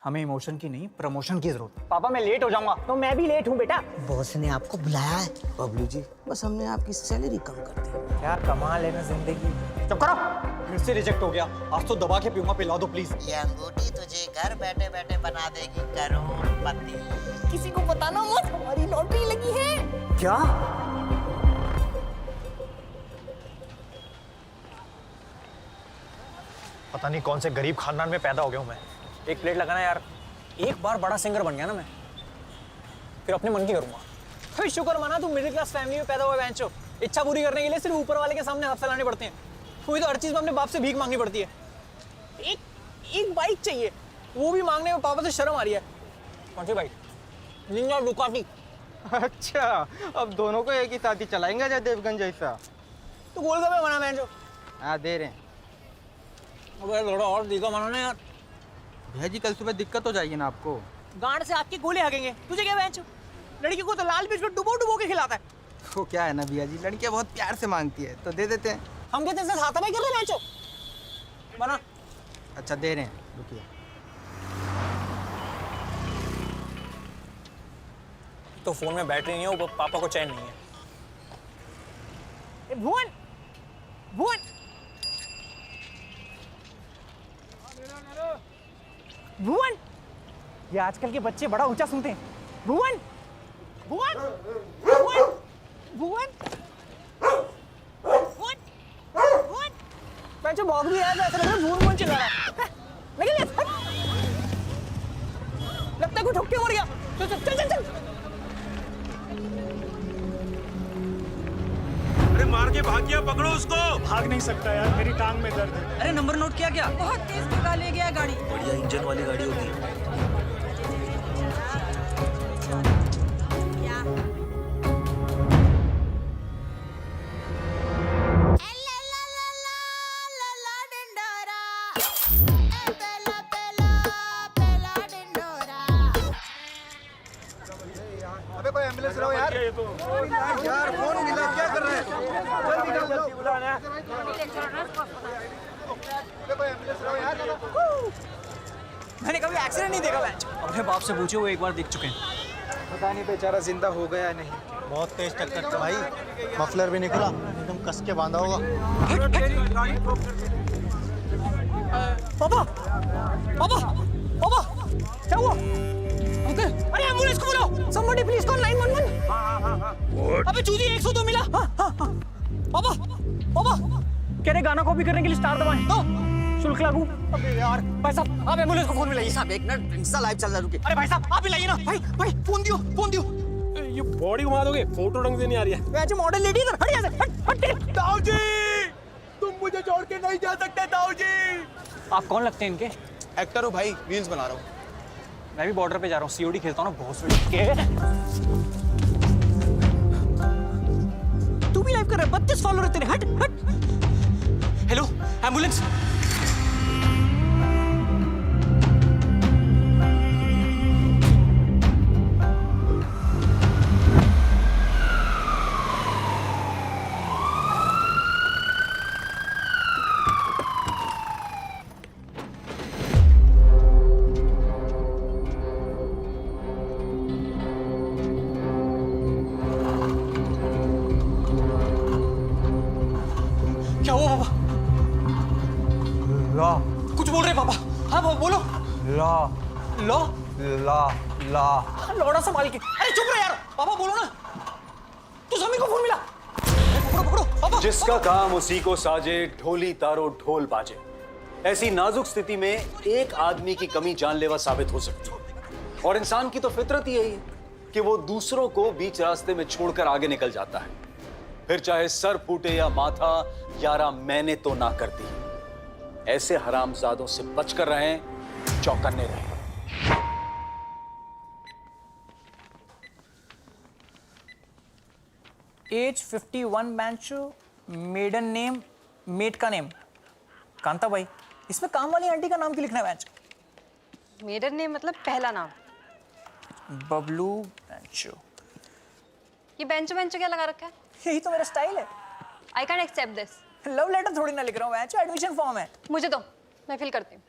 हमें इमोशन की नहीं प्रमोशन की जरूरत है। पापा मैं लेट हो जाऊंगा। तो मैं भी लेट हूँ बेटा। बॉस ने आपको बुलाया है बबलू जी, बस हमने आपकी सैलरी कम कर दी। क्या कमाल है ना जिंदगी। चुप करो। फिर से रिजेक्ट हो गया। आज तो दबा के पीऊंगा, पिला दो प्लीज। ये अंगूठी तुझे घर बैठे बैठे बना देगी करोड़पति। किसी को बताना मत, हमारी लॉटरी लगी है। क्या? पता नहीं कौन से गरीब खानदान में पैदा हो गया हूँ मैं। एक प्लेट लगाना यार। एक बार बड़ा सिंगर बन गया ना मैं, फिर अपने मन की करूंगा। भाई शुक्र माना तू मिडिल क्लास फैमिली में पैदा हुआ बेंचो। इच्छा पूरी करने के लिए सिर्फ ऊपर वाले के सामने हाथ फैलाने पड़ते हैं। कोई तो हर चीज में अपने बाप से भीख मांगनी पड़ती है। एक बाइक चाहिए, वो भी मांगने में पापा से शर्म आ रही है। कौन सी बाइक? Ninja Ducati. अच्छा, अब दोनों को एक ही साथ ही चलाएंगे जय देवगन जैसा। तो गोलगप्पे बना बेंचो। हाँ दे रहे हैं। अबे थोड़ा और दिखा बनाना यार। भैया जी कल सुबह दिक्कत हो जाएगी ना आपको। गांड से आपके गोले हगेंगे। तुझे क्या बेंचो? लड़की को तो लाल मिर्च में डुबो डुबो के खिलाता है। वो क्या है ना भैया जी, लड़कियां बहुत प्यार से मांगती है तो दे देते हैं। हम कहते हैं हाथ में कर रहे बेंचो। बना। अच्छा दे रहे हैं, रुकिए। तो फोन में बैटरी नहीं है, वो पापा को चैन नहीं है। भुवन, भुवन, भुवन, ये आजकल के बच्चे बड़ा ऊंचा सुनते हैं। भुवन, भुवन, भुवन, भुवन, भुवन, भुवन। बच्चे भौंक भी रहा है, ऐसा लग रहा है भुवन भुवन चिल्ला रहा है। निकल जा। लगता है कोई ठुक के मर गया। चल चल चल चल चल। अरे मार के भाग गया, पकड़ो उसको। भाग नहीं सकता यार, मेरी टांग में दर्द है। अरे नंबर नोट किया क्या? बहुत तेज भगा ले गया गाड़ी। बढ़िया इंजन वाली गाड़ी होगी। अबे कोई एम्बुलेंस लाओ यार। यार फोन मिला, क्या कर रहे हैं? जल्दी बुलाना। अबे कोई एम्बुलेंस लाओ यार। मैंने कभी एक्सीडेंट नहीं देखा मैच। अपने बाप से पूछो, वो एक बार देख चुके हैं। पता नहीं बेचारा जिंदा हो गया नहीं। बहुत तेज टक्कर था भाई, मफलर भी नहीं खुला, एकदम कस के बांधा होगा। पापा, पापा, पापा, क्या हुआ? अंकल, अरे एम्बुलेंस को बुलाओ। Somebody please call 911। अबे चूजी 102 मिला। पापा, पापा, कह रहे गाना कॉपी करने के लिए स्टार दबाएं। तो शुल्क लागू। अबे यार, भाई साहब आप एम्बुलेंस को फोन मिलाइए। साहब एक मिनट, इंस्टा लाइव चल रहा है, रुकिए। अरे भाई साहब आप ही लाइए ना। भाई भाई फोन दियो, फोन दियो। ये बॉडी घुमा दोगे, फोटो ढंग से नहीं आ रही है। वैसे मॉडल लेडी इधर हट यहाँ से, हट। ताऊ जी, तुम मुझे छोड़ के नहीं जा सकते ताऊ जी। आप कौन लगते हैं इनके? एक्टर हो भाई, रील्स बना रहा हूँ। मैं भी बॉर्डर पे जा रहा हूँ, सीओडी खेलता हूँ ना बहुत के। तू भी लाइव कर रहा है? 32 फॉलोअर है तेरे। हट हट। Hello ambulance. क्या हुआ पापा? ला कुछ बोल रहे पापा? हाँ पापा बोलो। ला लो ला ला लौड़ा संभाल के। अरे चुप रहे यार, पापा बोलो ना। तू समी को फोन मिला। पकड़ो पकड़ो पापा। जिसका काम उसी को साजे, ढोली तारो ढोल बाजे। ऐसी नाजुक स्थिति में एक आदमी की कमी जानलेवा साबित हो सकती है। और इंसान की तो फितरत ही यही है कि वो दूसरों को बीच रास्ते में छोड़कर आगे निकल जाता है। फिर चाहे सर फूटे या माथा, यारा मैंने तो ना कर दी। ऐसे हरामजादों से बचकर रहें, चौकन्ने रहें। एज 51 बेंचो, मेडन नेम, मेट का नेम कांता बाई। इसमें काम वाली आंटी का नाम क्यों लिखना है बेंच? मेडन नेम मतलब पहला नाम। बबलू बेंचो। ये बेंचो बेंचो क्या लगा रखा है? यही तो मेरा स्टाइल है। I can accept this. Love letter थोड़ी ना लिख रहा हूँ, एडमिशन फॉर्म है। मुझे दो, मैं फिल करती हूँ।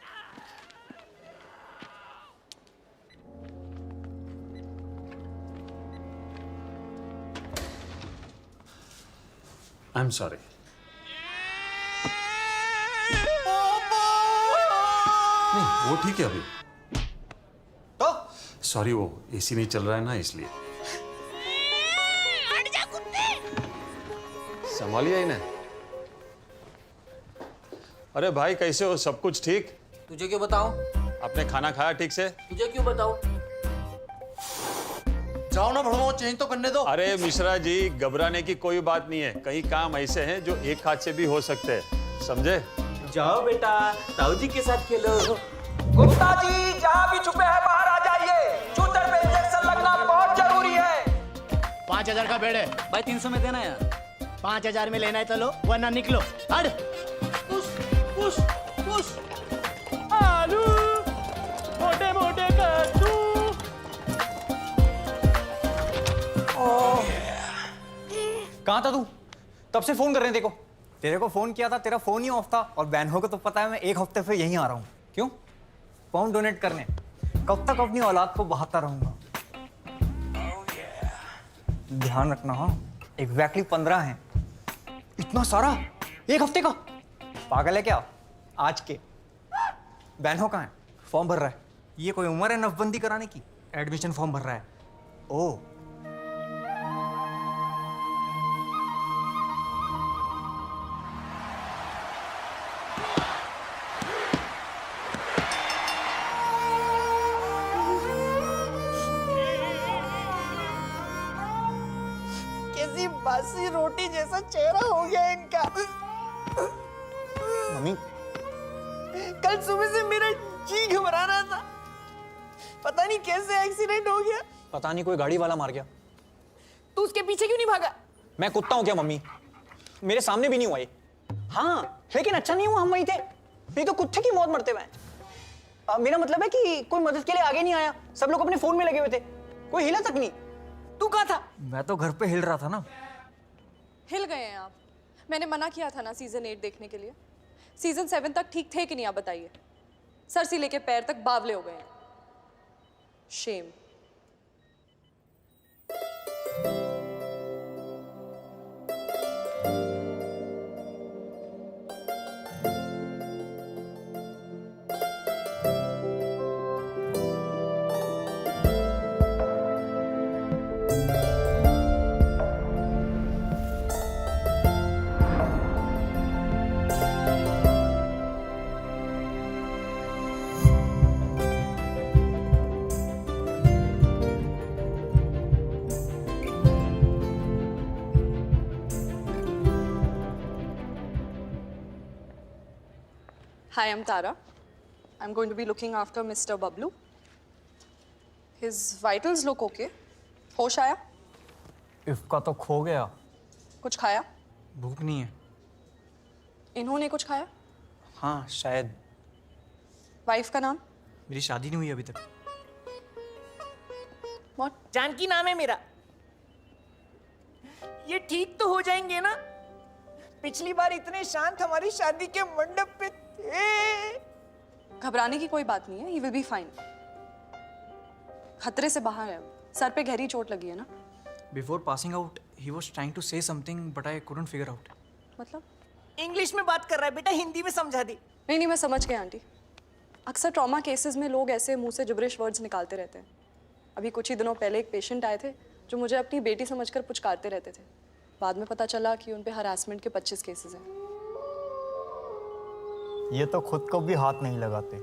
I am sorry. नहीं, वो ठीक है अभी। तो सॉरी, वो एसी नहीं चल रहा है ना, इसलिए। संभालिए इन्हें। अरे भाई, कैसे हो? सब कुछ ठीक? तुझे क्यों बताऊं? आपने खाना खाया ठीक से? तुझे क्यों बताऊं? जाओ ना भड़ो, चेंज तो करने दो। अरे मिश्रा जी, घबराने की कोई बात नहीं है। कई काम ऐसे हैं जो एक हाथ से भी हो सकते हैं, समझे? जाओ बेटा, ताऊ जी के साथ खेलो। गुप्ता जी, जहाँ भी छुपे हैं बाहर आ जाइए। शूटर पे इंजेक्शन लगना बहुत जरूरी है। 5000 का बेड है, भाई 300 में देना यार। 5000 में लेना है तो लो, वरना निकलो। हट। आलू मोटे मोटे कद्दू। कहाँ था तू? तब से फोन कर रहे हैं देखो। तेरे को फोन किया था, तेरा फोन ही ऑफ था। और बहनों को तो पता है मैं एक हफ्ते से यहीं आ रहा हूँ। क्यों? फाउंड डोनेट करने। कब तक अपनी औलाद को बहाता रहूंगा? ध्यान रखना। हाँ, एग्जैक्टली 15 हैं। इतना सारा एक हफ्ते का? पागल है क्या? आज के बहनों का है, फॉर्म भर रहा है। ये कोई उम्र है नफबंदी कराने की? एडमिशन फॉर्म भर रहा है। ओ, कैसी बासी रोटी जैसा चेहरा हो गया इनका। मम्मी, कल सुबह से मेरा जी घबरा रहा था। पता नहीं कैसे एक्सीडेंट हो गया। पता नहीं कोई गाड़ी वाला मार गया। तू उसके पीछे क्यों नहीं भागा? मैं कुत्ता हूं क्या मम्मी? मेरे सामने भी नहीं हुआ ये। हाँ, लेकिन अच्छा नहीं हुआ हम वहीं थे। नहीं तो कुत्ते की मौत मरते हुए। मेरा मतलब है कि कोई मदद के लिए आगे नहीं आया। सब लोग अपने फोन में लगे हुए थे, कोई हिला तक नहीं। तू कहाँ था? मैं तो घर पे हिल रहा था ना। हिल गए हैं आप? मैंने मना किया था ना सीजन 8 देखने के लिए। सीजन 7 तक ठीक थे कि नहीं आप बताइए। सर से लेके पैर तक बावले हो गए हैं। Shem. Hi, I'm Tara. I'm going to be looking after Mr. Bablu. His vitals look okay. होश आया? इसका तो खो गया। कुछ खाया? भूख नहीं है। इन्होंने कुछ खाया? हाँ, शायद। वाइफ का नाम? मेरी शादी नहीं हुई अभी तक। What? जानकी नाम है मेरा। ये ठीक तो हो जाएंगे ना? पिछली बार इतने शांत हमारी शादी के मंडप पे थे। घबराने की कोई बात नहीं है। He will be fine. खतरे से बाहर है। सर पे गहरी चोट लगी है ना? Before passing out, he was trying to say something, but I couldn't figure out. मतलब? इंग्लिश में बात कर रहा है बेटा, हिंदी में समझा दी। नहीं, मैं समझ गई आंटी। अक्सर ट्रॉमा केसेस में लोग ऐसे मुंह से जिब्रिश वर्ड्स निकालते रहते हैं। अभी कुछ ही दिनों पहले एक पेशेंट आए थे जो मुझे अपनी बेटी समझकर पुचकारते रहते थे। बाद में पता चला कि उन पे हरासमेंट के 25 केसेस हैं। ये तो खुद को भी हाथ नहीं लगाते।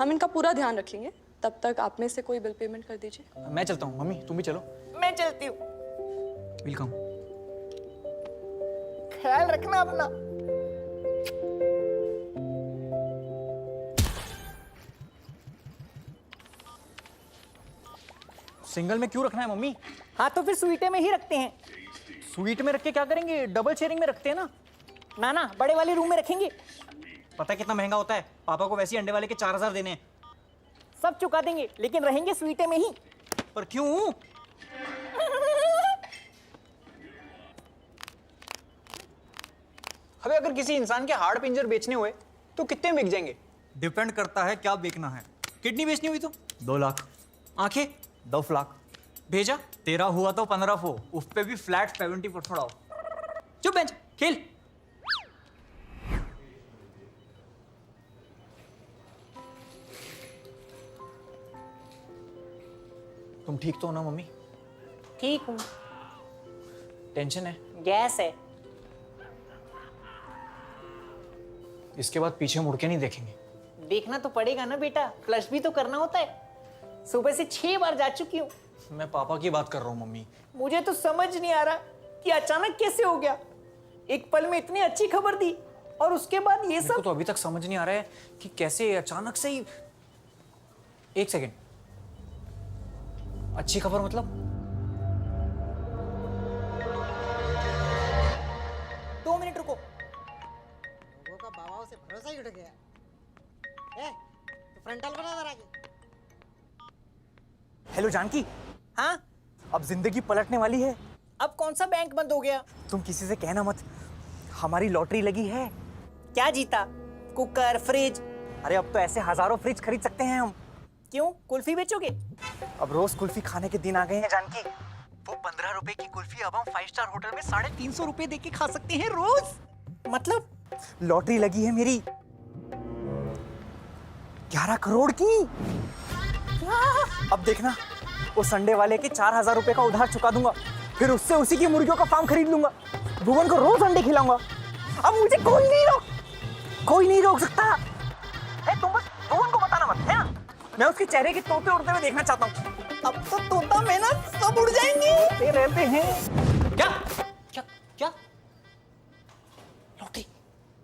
हम इनका पूरा ध्यान रखेंगे। तब तक आप में से कोई बिल पेमेंट कर दीजिए। मैं चलता हूँ। मम्मी, तुम भी चलो। मैं चलती हूँ। वेलकम। ख्याल रखना अपना। सिंगल में क्यों रखना है मम्मी? हाँ, तो फिर स्वीटे में ही रखते हैं। स्वीट में रख के क्या करेंगे? डबल शेयरिंग में रखते हैं ना। ना ना, बड़े वाले रूम में रखेंगे। पता है कितना महंगा होता है? पापा को वैसे ही अंडे वाले के 4000 देने हैं। सब चुका देंगे, लेकिन रहेंगे स्वीटे में ही। पर क्यों? अबे अगर किसी इंसान के हाड़ पिंजर बेचने हुए तो कितने बिक जाएंगे? डिपेंड करता है क्या बेचना है। किडनी बेचनी हुई तो 2 लाख, आंखें 10 लाख, भेजा तेरा हुआ तो 15 फो, उस पे भी फ्लैट 70% ऑफ। चुप बेंच। खेल। तुम ठीक तो हो ना मम्मी? ठीक हूँ। टेंशन है? गैस है। इसके बाद पीछे मुड़ के नहीं देखेंगे। देखना तो पड़ेगा ना बेटा, फ्लश भी तो करना होता है। सुबह से 6 बार जा चुकी हूँ। मैं पापा की बात कर रहा हूँ मम्मी। मुझे तो समझ नहीं आ रहा कि अचानक कैसे हो गया। एक पल में इतनी अच्छी खबर दी और उसके बाद ये मेरे को सब। तो अभी तक समझ नहीं आ रहा है कि कैसे अचानक से ही। एक सेकेंड, अच्छी खबर मतलब? 2 मिनट रुको। लोगों का बाबाओं से भरोसा ही उठ गया। तो फ्रंटल बना जरा के। हेलो जानकी। हाँ, अब जिंदगी पलटने वाली है। अब कौन सा बैंक बंद हो गया? तुम किसी से कहना मत, हमारी लॉटरी लगी है। क्या जीता? Cooker, fridge? अरे अब तो ऐसे हजारों फ्रिज खरीद सकते हैं हम। क्यों, कुल्फी बेचोगे? अब रोज कुल्फी खाने के दिन आ गए हैं जानकी। वो 15 रुपए की कुल्फी अब हम 5 स्टार होटल में 350 रुपए देके खा सकते हैं रोज। मतलब? लॉटरी लगी है मेरी 11 करोड़ की। अब देखना, वो संडे वाले के 4000 रुपए का उधार चुका दूंगा, फिर उससे उसी की मुर्गियों का फार्म खरीद लूंगा, भुवन को रोज अंडे खिलाऊंगा। अब मुझे कोई नहीं रोक सकता है। तुम बस भुवन को बताना मत, है ना? मैं उसके चेहरे के तोते उड़ते हुए देखना चाहता हूँ। अब तो तोता मैना सब उड़ जाएंगे। ते रहते हैं। क्या क्या क्या लॉटरी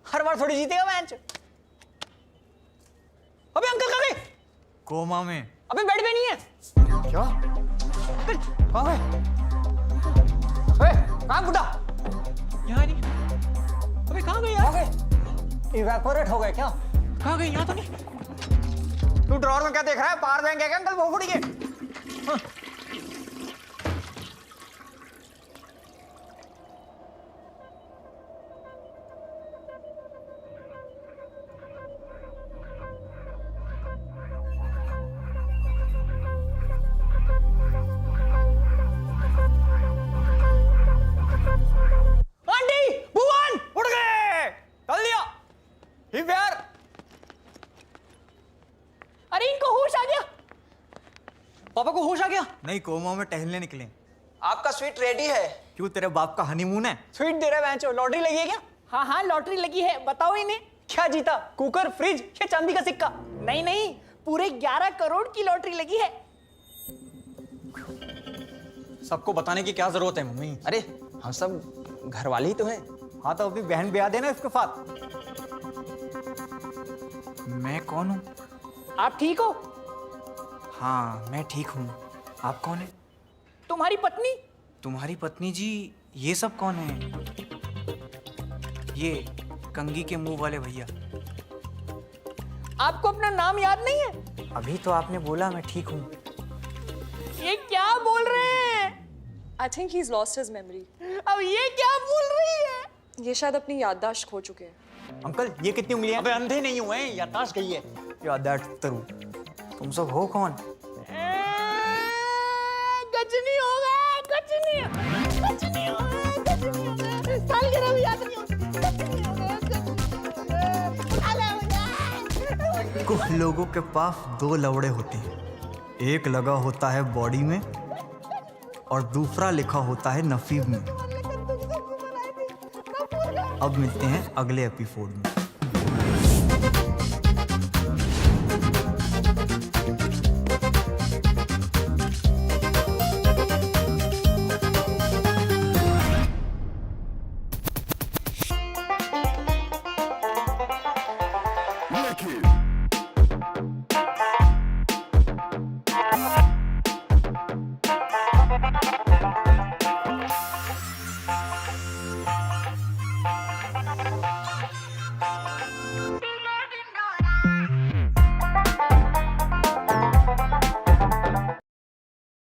हर बार थोड़ी जीतेगा मैच। अबे अंकल कहाँ गए? कोमा में। अबे बेड पे नहीं है। क्या? कहाँ गए? कहाँ बुड्ढा? यहाँ नहीं। अबे कहाँ गए यार? इवेपोरेट हो गए क्या? कहाँ गए? यहाँ तो नहीं। तू ड्रॉर में क्या देख रहा है? पावर बैंक है क्या अंकल? वो फुड़ी के। हाँ। आंटी, भुवन उड़ गए। चल दिया। ही प्यार। अरे इनको होश आ गया। पापा को होश आ गया? नहीं, कोमा में टहलने निकले। आपका स्वीट रेडी है। क्यों, तेरे बाप का हनीमून है? स्वीट दे रहे बेंचो। लॉटरी लगी है क्या? हाँ हाँ, लॉटरी लगी है। बताओ इन्हें। क्या जीता? कुकर, फ्रिज या चांदी का सिक्का? नहीं नहीं, पूरे 11 करोड़ की लॉटरी लगी है। सबको बताने की क्या जरूरत है मम्मी? अरे हम सब घर वाले ही तो हैं। हाँ तो अभी बहन ब्याह देना इसके साथ। मैं कौन हूँ? आप ठीक हो? हाँ मैं ठीक हूँ। आप कौन है? तुम्हारी पत्नी। तुम्हारी पत्नी जी? ये सब कौन है? ये कंगी के मुंह वाले भैया। आपको अपना नाम याद नहीं है? अभी तो आपने बोला मैं ठीक हूँ। ये क्या बोल रहे हैं? I think he is lost his memory. अब ये क्या बोल रही है? ये शायद अपनी याददाश्त खो चुके हैं। अंकल ये कितनी उंगलियां? अबे अंधे नहीं हुए हैं, याददाश्त गई है। याददाश्त तरु। तुम सब हो कौन? गजनी होगा, गजनी होगा। सालगिरह भी याद नहीं होती। कुछ लोगों के पास 2 लवड़े होते हैं, एक लगा होता है बॉडी में और दूसरा लिखा होता है नसीब में। अब मिलते हैं अगले एपिसोड में।